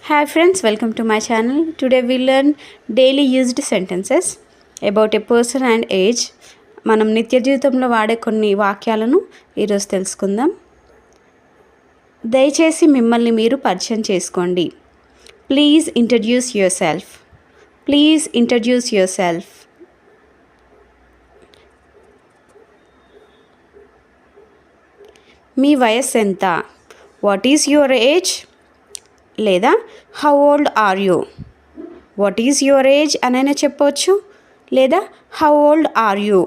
Hi friends, welcome to my channel. Today we learn daily used sentences about a person and age. మనం నిత్య జీవితంలో వాడే కొన్ని వాక్యాలను ఈరోజు తెలుసుకుందాం. దయచేసి మిమ్మల్ని మీరు పరిచయం చేసుకోండి. Please introduce yourself. Please introduce yourself. మీ వయస్సు ఎంత? What is your age? లేదా how old are you? What is your age అనైనా చెప్పవచ్చు, లేదా హౌ ఓల్డ్ ఆర్ యూ?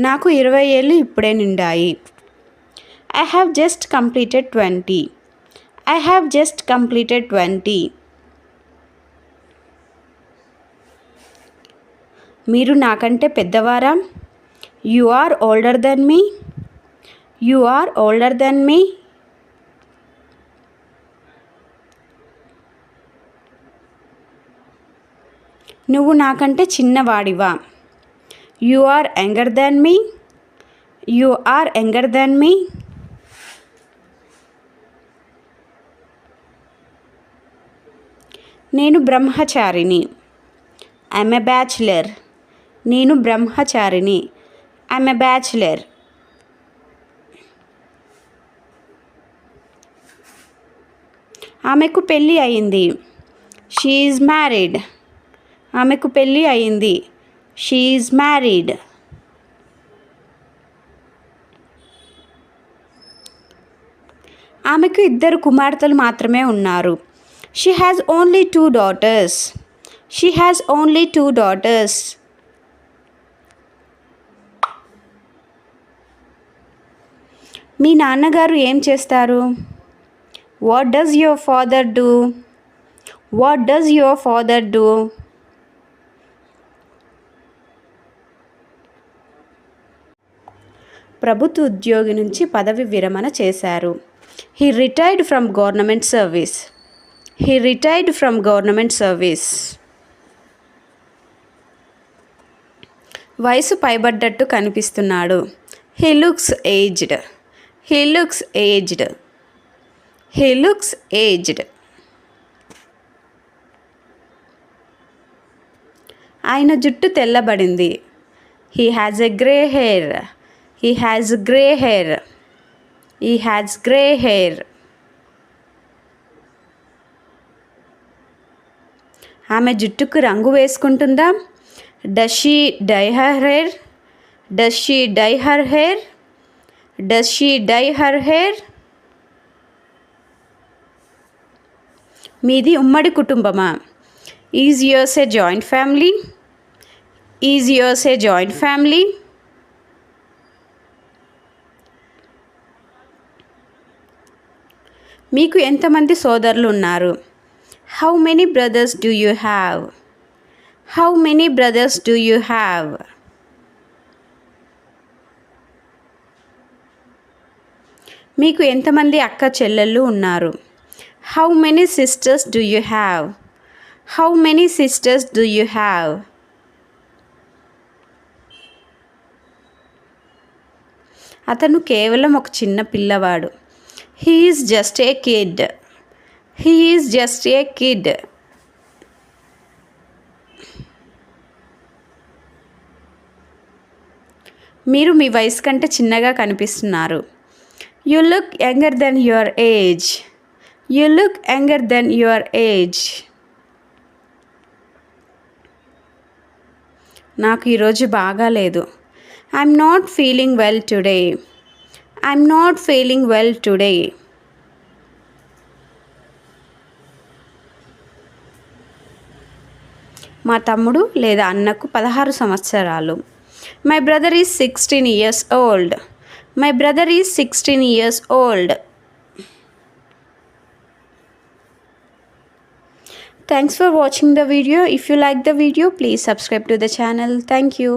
నాకు 20 ఏళ్ళు ఇప్పుడే నిండాయి. I have just completed 20. I have just completed 20. మీరు నాకంటే పెద్దవారా? You are older than me. You are older than me. నువ్వు నాకంటే చిన్నవాడివా? You are younger than me. You are younger than me. నేను బ్రహ్మచారిని. I'm a bachelor. నేను బ్రహ్మచారిని. I'm a bachelor. ఆమెకు పెళ్ళి అయింది. She is married. ఆమెకు పెళ్ళి అయింది. She is married. ఆమెకు 2 కుమార్తెలు మాత్రమే ఉన్నారు. She has only 2 daughters. She has only 2 daughters. మీ నాన్నగారు ఏం చేస్తారు? What does your father do? What does your father do? ప్రభుత్వ ఉద్యోగి నుంచి పదవి విరమణ చేశారు. He retired from government service. He retired from government service. వయసు పైబడ్డట్టు కనిపిస్తున్నాడు. He looks aged. He looks aged. He looks aged. ఆయన జుట్టు తెల్లబడింది. He has a grey hair. He has grey hair. He has grey hair. ఆమె జుట్టుకు రంగు వేసుకుంటుందా? Does she dye her hair? Does she dye her hair? Does she dye her hair? మీది ఉమ్మడి కుటుంబమా? Is yours a joint family? Is yours a joint family? మీకు ఎంతమంది సోదరులు ఉన్నారు? How many brothers do you have? How many brothers do you have? మీకు ఎంతమంది అక్క చెల్లెళ్ళు ఉన్నారు? How many sisters do you have? How many sisters do you have? అతను కేవలం ఒక చిన్న పిల్లవాడు. He is just a kid. He is just a kid. మీరు మీ వయసు కంటే చిన్నగా కనిపిస్తున్నారు. You look younger than your age. You look younger than your age. నాకు ఈరోజు బాగాలేదు. I'm not feeling well today. I'm not feeling well today. మా తమ్ముడు లేదా అన్నకు 16 సంవత్సరాలు. My brother is 16 years old. My brother is 16 years old. Thanks for watching the video. If you like the video, please subscribe to the channel. Thank you.